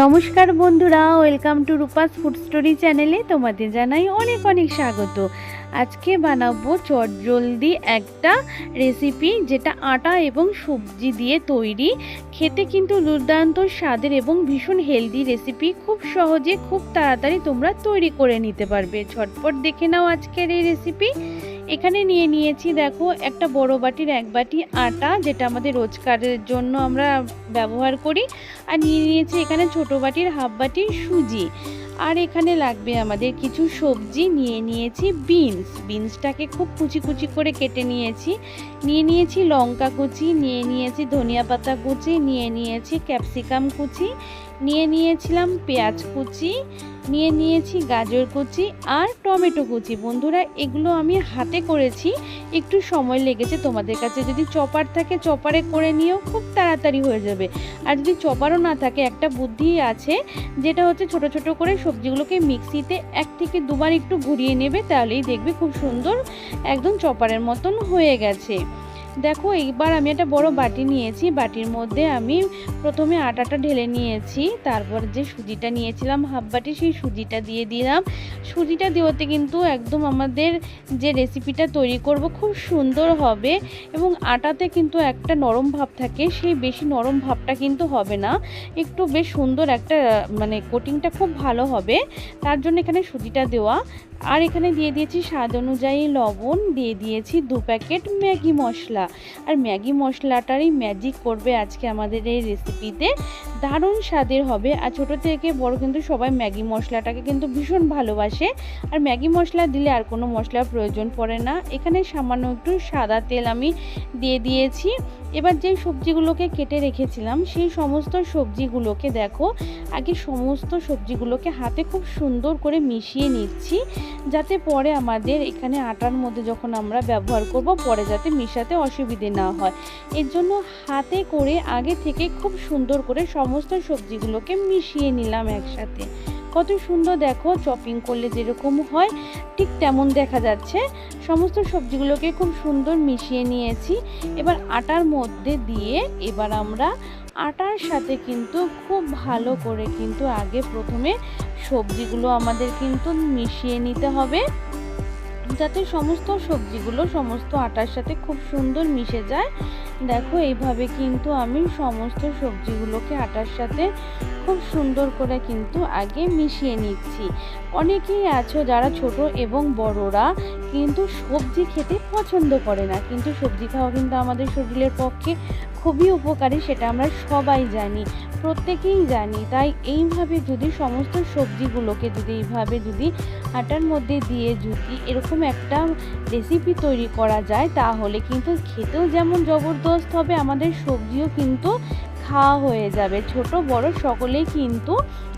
নমস্কার বন্ধুরা, welcome to Rupa's food story চ্যানেলে তোমাদের জানাই অনেক অনেক স্বাগত। আজকে বানাবো চটজলদি একটা রেসিপি, যেটা আটা এবং সবজি দিয়ে তৈরি। খেতে কিন্তু দুর্দান্ত স্বাদের এবং ভীষণ হেলদি রেসিপি। খুব সহজে খুব তাড়াতাড়ি তোমরা তৈরি করে নিতে পারবে। ঝটপট দেখে নাও আজকের এই রেসিপি। এখানে নিয়ে নিয়েছি, দেখো, একটা বড় বাটির এক বাটি আটা, যেটা আমাদের রোজকারের জন্য আমরা ব্যবহার করি। আর নিয়ে নিয়েছি এখানে ছোট বাটির হাফ বাটি সুজি। আর এখানে লাগবে আমাদের কিছু সবজি। নিয়ে নিয়েছি বিনসটাকে খুব কুচি কুচি করে কেটে নিয়েছি। নিয়ে নিয়েছি লঙ্কা কুচি, নিয়ে নিয়েছি ধনিয়া পাতা কুচি, নিয়ে নিয়েছি ক্যাপসিকাম কুচি, নিয়ে নিয়েছিলাম পেঁয়াজ কুচি, নিয়ে নিয়েছি গাজর কুচি আর টমেটো কুচি। বন্ধুরা, এগুলো আমি হাতে করেছি, একটু সময় লেগেছে। তোমাদের কাছে যদি চপার থাকে চপারে করে নিয়েও খুব তাড়াতাড়ি হয়ে যাবে। আর যদি চপারও না থাকে, একটা বুদ্ধি আছে, যেটা হচ্ছে ছোট ছোট করে সবজিগুলোকে মিক্সিতে 1 থেকে 2 বার একটু ঘুরিয়ে নেবে, তাহলেই দেখবে খুব সুন্দর একদম চপারের মতন হয়ে গেছে। দেখো, এইবার আমি একটা বড় বাটি নিয়েছি। বাটির মধ্যে আমি প্রথমে আটাটা ঢেলে নিয়েছি, তারপর যে সুজিটা নিয়েছিলাম হাফ বাটি, সেই সুজিটা দিয়ে দিলাম। সুজিটা দেওয়াতে কিন্তু একদম আমাদের যে রেসিপিটা তৈরি করব খুব সুন্দর হবে। এবং আটাতে কিন্তু একটা নরম ভাব থাকে, সেই বেশি নরম ভাবটা কিন্তু হবে না, একটু বেশ সুন্দর একটা কোটিংটা খুব ভালো হবে। তার জন্য এখানে সুজিটা দেওয়া। আর এখানে দিয়ে দিয়েছি স্বাদ অনুযায়ী লবণ, দিয়ে দিয়েছি 2 প্যাকেট ম্যাগি মশলা। আর ম্যাগি মশলাটারই ম্যাজিক করবে আজকে আমাদের এই রেসিপিতে। দারুণ স্বাদের হবে। আর ছোটো থেকে বড় কিন্তু সবাই ম্যাগি মশলাটাকে কিন্তু ভীষণ ভালোবাসে। আর ম্যাগি মশলা দিলে আর কোনো মশলার প্রয়োজন পড়ে না। এখানে সামান্য একটু সাদা তেল আমি দিয়ে দিয়েছি। এবার যে সবজিগুলোকে কেটে রেখেছিলাম, সেই সমস্ত সবজিগুলোকে দেখো, আগে সমস্ত সবজিগুলোকে হাতে খুব সুন্দর করে মিশিয়ে নিচ্ছি, যাতে পরে আমাদের এখানে আটার মধ্যে যখন আমরা ব্যবহার করব, পরে যাতে মেশাতে অসুবিধে না হয়। এর জন্য হাতে করে আগে থেকে খুব সুন্দর করে সমস্ত সবজিগুলোকে মিশিয়ে নিলাম একসাথে। কত সুন্দর, দেখো, চপিং করলে যেরকম হয় ঠিক তেমন দেখা যাচ্ছে। সমস্ত সবজিগুলোকে খুব সুন্দর মিশিয়ে নিয়েছি। এবার আটার মধ্যে দিয়ে এবার আমরা আটার সাথে কিন্তু খুব ভালো করে কিন্তু আগে প্রথমে সবজিগুলো আমাদের কিন্তু মিশিয়ে নিতে হবে, যাতে সমস্ত সবজিগুলো সমস্ত আটার সাথে খুব সুন্দর মিশে যায়। দেখো, এইভাবে কিন্তু আমি সমস্ত সবজিগুলোকে আটার সাথে খুব সুন্দর করে কিন্তু আগে মিশিয়ে নিচ্ছি। অনেকেই আছো যারা ছোট এবং বড়রা কিন্তু সবজি খেতে পছন্দ করে না, কিন্তু সবজি খাওয়া কিন্তু আমাদের শরীরের পক্ষে খুবই উপকারী, সেটা আমরা সবাই জানি, প্রত্যেকেই জানি। তাই এইভাবে যদি সমস্ত সবজিগুলোকে যদি আটার মধ্যে দিয়ে যদি এরকম একটা রেসিপি তৈরি করা যায়, তাহলে কিন্তু খেতেও যেমন জবরদস্ত হবে, আমাদের সবজিও কিন্তু খাওয়া হয়ে যাবে। ছোট বড় সকলেই কিন্তু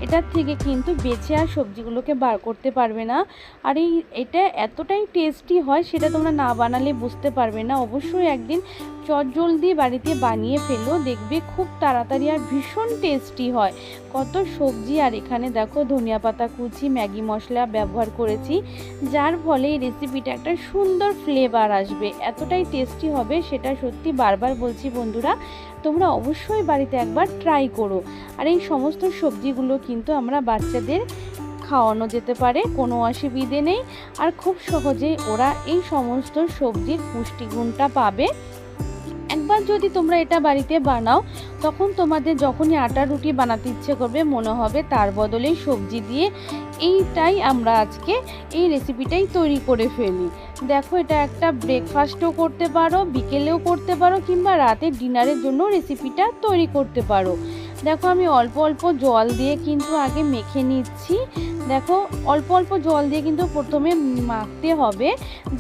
এটার থেকে কিন্তু বেছে আর সবজিগুলোকে বার করতে পারবে না। আর এটা এতটাই টেস্টি হয়, সেটা তোমরা না বানালে বুঝতে পারবে না। অবশ্যই একদিন চটজলদি বাড়িতে বানিয়ে ফেলো, দেখবে খুব তাড়াতাড়ি আর ভীষণ টেস্টি হয়। কত সবজি, আর এখানে দেখো ধনিয়া পাতা কুচি, ম্যাগি মশলা ব্যবহার করেছি, যার ফলে এই রেসিপিটা একটা সুন্দর ফ্লেভার আসবে। এতটাই টেস্টি হবে, সেটা সত্যি বারবার বলছি বন্ধুরা, তোমরা অবশ্যই বাড়িতে একবার ট্রাই করো। আর এই সমস্ত সবজিগুলো কিন্তু আমরা বাচ্চাদের খাওয়ানো যেতে পারে, কোনো অসুবিধে নেই। আর খুব সহজেই ওরা এই সমস্ত সবজির পুষ্টিগুণটা পাবে। একবার যদি তোমরা এটা বাড়িতে বানাও, তখন তোমাদের যখনই আটার রুটি বানাতে ইচ্ছে করবে, মনে হবে তার বদলে সবজি দিয়ে এইটাই আমরা আজকে এই রেসিপিটাই তৈরি করে ফেলি। দেখো, এটা একটা ব্রেকফাস্টও করতে পারো, বিকেলেও করতে পারো, কিংবা রাতে ডিনারের জন্য রেসিপিটা তৈরি করতে পারো। দেখো, আমি অল্প অল্প জল দিয়ে কিন্তু আগে মেখে নিচ্ছি। দেখো, অল্প অল্প জল দিয়ে কিন্তু প্রথমে মাখতে হবে,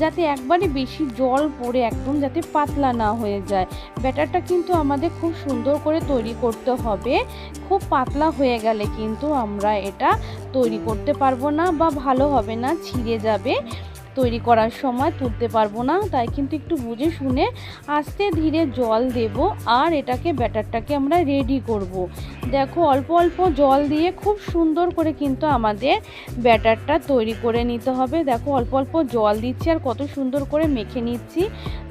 যাতে একবারে বেশি জল পড়ে একদম যাতে পাতলা না হয়ে যায়। ব্যাটারটা কিন্তু আমাদের খুব সুন্দর করে তৈরি করতে হবে। খুব পাতলা হয়ে গেলে কিন্তু আমরা এটা তৈরি করতে পারবো না, বা ভালো হবে না, ছিঁড়ে যাবে। তৈরি করার সময় তুলতে পারবো না, তাই কিন্তু একটু বুঝে শুনে আস্তে ধীরে জল দেব আর এটাকে ব্যাটারটাকে আমরা রেডি করব। দেখো অল্প অল্প জল দিয়ে খুব সুন্দর করে কিন্তু আমাদের ব্যাটারটা তৈরি করে নিতে হবে। দেখো অল্প অল্প জল দিচ্ছি আর কত সুন্দর করে মেখে নিচ্ছি।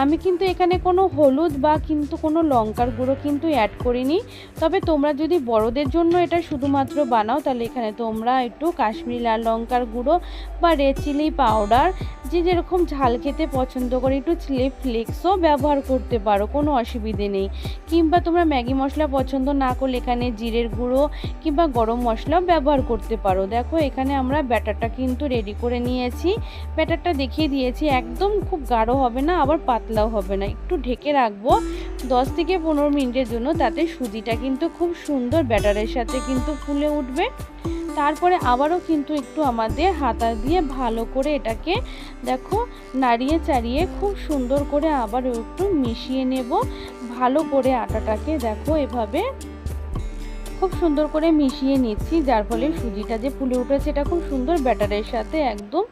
আমি কিন্তু এখানে কোনো হলুদ বা কিন্তু কোনো লঙ্কার গুঁড়ো কিন্তু অ্যাড করিনি। তবে তোমরা যদি বড়দের জন্য এটা শুধুমাত্র বানাও তাহলে এখানে তোমরা একটু কাশ্মীরি লাল লঙ্কার গুঁড়ো বা রেড চিলি পাউডার, যে যেরকম ঝাল খেতে পছন্দ করে, একটু চিলি ফ্লেক্সও ব্যবহার করতে পারো, কোনো অসুবিধে নেই। কিংবা তোমরা ম্যাগি মশলা পছন্দ না করলে এখানে জিরের গুঁড়ো কিংবা গরম মশলাও ব্যবহার করতে পারো। দেখো এখানে আমরা ব্যাটারটা কিন্তু রেডি করে নিয়েছি। ব্যাটারটা দেখিয়ে দিয়েছি, একদম খুব গাঢ় হবে না আবার পাতলাও হবে না, একটু ঢেকে রাখবো 10 থেকে 15 মিনিটের জন্য। তাতে সুজিটা কিন্তু খুব সুন্দর ব্যাটারের সাথে কিন্তু ফুলে উঠবে। তারপরে আবারও কিন্তু একটু আমাদের হাতা দিয়ে ভালো করে এটাকে দেখো নাড়িয়ে চাড়িয়ে খুব সুন্দর করে আবার একটু মিশিয়ে নেব ভালো করে আটাটাকে। দেখো এভাবে খুব সুন্দর করে মিশিয়ে নিচ্ছি, যার ফলে সুজিটা যে ফুলে উঠেছে এটা খুব সুন্দর ব্যাটারের সাথে একদম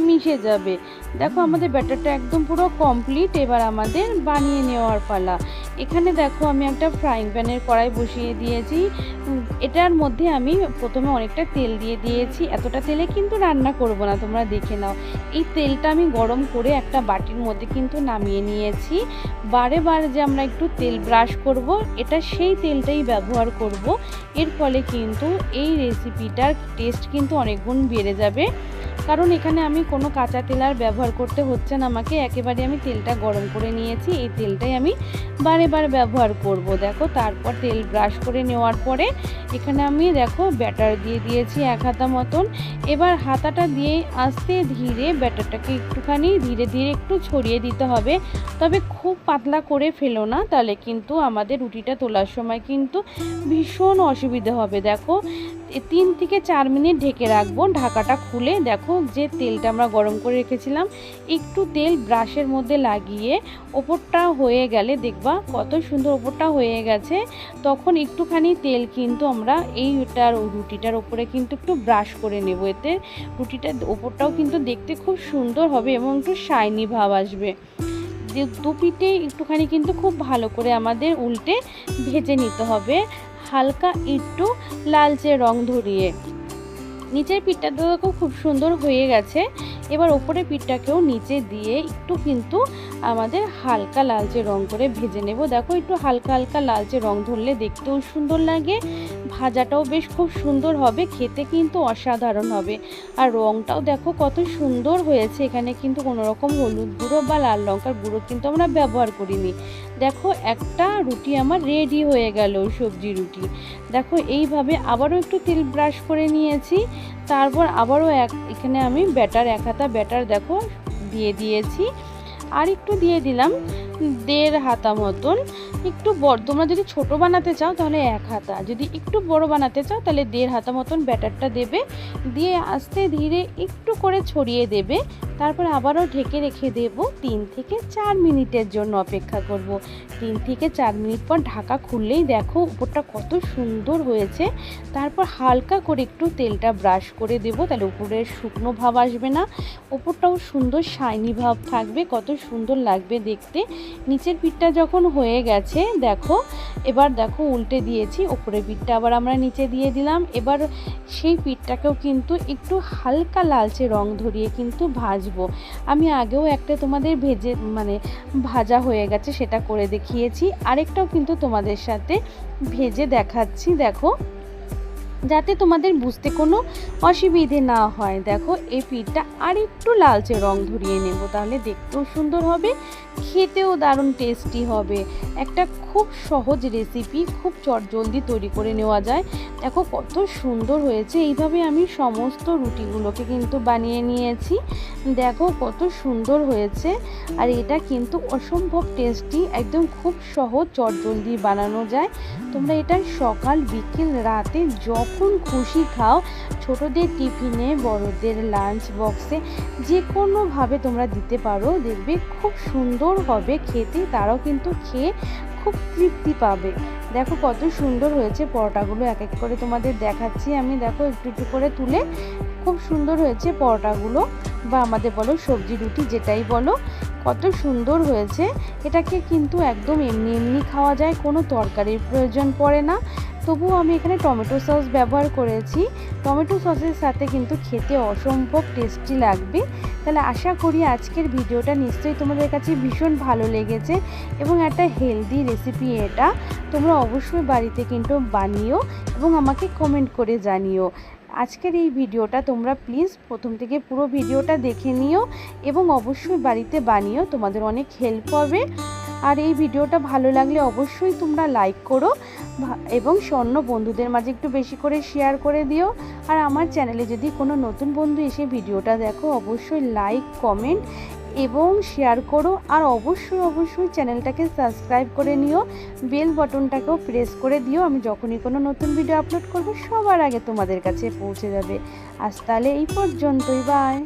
মিশে যাবে। দেখো আমাদের ব্যাটারটা একদম পুরো কমপ্লিট। এবার আমাদের বানিয়ে নেওয়ার পালা। এখানে দেখো আমি একটা ফ্রাইং প্যানের কড়াই বসিয়ে দিয়েছি। এটার মধ্যে আমি প্রথমে অনেকটা তেল দিয়ে দিয়েছি। এতটা তেলে কিন্তু রান্না করব না, তোমরা দেখে নাও। এই তেলটা আমি গরম করে একটা বাটির মধ্যে কিন্তু নামিয়ে নিয়েছি। বারে বারে যে আমরা একটু তেল ব্রাশ করব, এটা সেই তেলটাই ব্যবহার করব। এর ফলে কিন্তু এই রেসিপিটার টেস্ট কিন্তু অনেক গুণ বেড়ে যাবে, কারণ এখানে আমি কোনো কাঁচা তেল আর ব্যবহার করতে হচ্ছে না আমাকে। একেবারে আমি তেলটা গরম করে নিয়েছি, এই তেলটাই আমি বারে বারে ব্যবহার করব। দেখো তারপর তেল ব্রাশ করে নেওয়ার পরে এখানে আমি দেখো ব্যাটার দিয়ে দিয়েছি 1 হাতা মতন। এবার হাতাটা দিয়ে আস্তে ধীরে ব্যাটারটাকে একটুখানি ধীরে ধীরে একটু ছড়িয়ে দিতে হবে। তবে খুব পাতলা করে ফেলো না, তাহলে কিন্তু আমাদের রুটিটা তোলার সময় কিন্তু ভীষণ অসুবিধা হবে। দেখো 3 থেকে 4 মিনিট ঢেকে রাখবো। ঢাকাটা খুলে দেখো যে তেলটা আমরা গরম করে রেখেছিলাম, একটু তেল ব্রাশের মধ্যে লাগিয়ে ওপরটা হয়ে গেলে দেখবা কত সুন্দর ওপরটা হয়ে গেছে। তখন একটুখানি তেল কিন্তু আমরা এইটার রুটিটার ওপরে কিন্তু একটু ব্রাশ করে নেব। এতে রুটিটার ওপরটাও কিন্তু দেখতে খুব সুন্দর হবে এবং একটু শাইনি ভাব আসবে। দুপিঠে একটুখানি কিন্তু খুব ভালো করে আমাদের উল্টে ভেজে নিতে হবে, হালকা একটু লালচে রং ধরিয়ে। নিচের পিঠটা তো খুব সুন্দর হয়ে গেছে। এবার ওপরের পিঠটাকেও নিচে দিয়ে একটু কিন্তু আমাদের হালকা লালচে রং করে ভেজে নেব। দেখো একটু হালকা হালকা লালচে রং ধরলে দেখতেও সুন্দর লাগে, ভাজাটাও বেশ খুব সুন্দর হবে, খেতে কিন্তু অসাধারণ হবে। আর রংটাও দেখো কত সুন্দর হয়েছে। এখানে কিন্তু কোনো রকম হলুদ গুঁড়ো বা লাল লঙ্কার গুঁড়ো কিন্তু আমরা ব্যবহার করিনি। দেখো একটা রুটি আমার রেডি হয়ে গেল, সবজি রুটি। দেখো এইভাবে আবারও একটু তেল ব্রাশ করে নিয়েছি। তারপর আবারও এখানে আমি ব্যাটার 1 হাতা ব্যাটার দেখো দিয়ে দিয়েছি, আর একটু দিয়ে দিলাম 1.5 হাতা মতন। একটু বড়, তোমরা যদি ছোট বানাতে চাও তাহলে 1 হাতা, যদি একটু বড় বানাতে চাও তাহলে 1.5 হাতা মতন ব্যাটারটা দেবে। দিয়ে আস্তে ধীরে একটু করে ছড়িয়ে দেবে। তারপর আবারও ঢেকে রেখে দেব 3 থেকে 4 মিনিটের জন্য অপেক্ষা করব। 3 থেকে 4 মিনিট পর ঢাকা খুললেই দেখো উপরটা কত সুন্দর হয়েছে। তারপর হালকা করে একটু তেলটা ব্রাশ করে দেব, তাহলে উপরের শুকনো ভাব আসবে না, উপরটাও সুন্দর শাইনি ভাব থাকবে, কত সুন্দর লাগবে দেখতে। নিচের পিঠটা যখন হয়ে গেছে দেখো, এবার দেখো উল্টে দিয়েছি, উপরের পিঠটা আবার আমরা নিচে দিয়ে দিলাম। এবার সেই পিঠটাকেও কিন্তু একটু হালকা লালচে রং ধরিয়ে কিন্তু ভাজবো। আমি আগেও একটা তোমাদের ভাজা হয়ে গেছে সেটা করে দেখিয়েছি, আরেকটাও কিন্তু তোমাদের সাথে ভেজে দেখাচ্ছি দেখো, যাতে তোমাদের বুঝতে কোনো অসুবিধে না হয়। দেখো এই পিঠটা আর একটু লালচে রং ধরিয়ে নেব, তাহলে দেখতেও সুন্দর হবে, খেতেও দারুণ টেস্টি হবে। একটা খুব সহজ রেসিপি, খুব চটজলদি তৈরি করে নেওয়া যায়। দেখো কত সুন্দর হয়েছে। এইভাবে আমি সমস্ত রুটিগুলোকে কিন্তু বানিয়ে নিয়েছি। দেখো কত সুন্দর হয়েছে, আর এটা কিন্তু অসম্ভব টেস্টি, একদম খুব সহজ চটজলদি বানানো যায়। তোমরা এটা সকাল বিকেল রাতে যখন খুশি খাও, ছোটদের টিফিনে, বড়দের লাঞ্চ বক্সে, যে কোনোভাবে তোমরা দিতে পারো, দেখবে খুব সুন্দর হবে খেতে, তারাও কিন্তু খেয়ে খুব তৃপ্তি পাবে। দেখো কত সুন্দর হয়েছে পরোটাগুলো, এক এক করে তোমাদের দেখাচ্ছি আমি। দেখো একটু একটু করে তুলে খুব সুন্দর হয়েছে পরোটাগুলো। বা আমাদের বলো সবজি রুটি যেটাই বলো, কত সুন্দর হয়েছে। এটাকে কিন্তু একদম এমনি এমনি খাওয়া যায়, কোনো তরকারির প্রয়োজন পড়ে না। তবুও আমি এখানে টমেটো সস ব্যবহার করেছি। টমেটো সসের সাথে কিন্তু খেতে অসম্ভব টেস্টি লাগবে। তাহলে আশা করি আজকের ভিডিওটা নিশ্চয়ই তোমাদের কাছে ভীষণ ভালো লেগেছে এবং একটা হেলদি রেসিপি এটা। তোমরা অবশ্যই বাড়িতে কিন্তু বানিও এবং আমাকে কমেন্ট করে জানিও। আজকের এই ভিডিওটা তোমরা প্লিজ প্রথম থেকে পুরো ভিডিওটা দেখে নিও এবং অবশ্যই বাড়িতে বানিও, তোমাদের অনেক হেল্প হবে। আর এই ভিডিওটা ভালো লাগলে অবশ্যই তোমরা লাইক করো এবং অন্য বন্ধুদের মাঝে একটু বেশি করে শেয়ার করে দিও। আর আমার চ্যানেলে যদি কোনো নতুন বন্ধু এসে ভিডিওটা দেখো, অবশ্যই লাইক, কমেন্ট এবং শেয়ার করো। আর অবশ্যই চ্যানেলটাকে সাবস্ক্রাইব করে নিও, বেল বাটনটাকেও প্রেস করে দিও। আমি যখনই কোনো নতুন ভিডিও আপলোড করব সবার আগে তোমাদের কাছে পৌঁছে যাবে। আজ তাহলে এই পর্যন্তই, বাই।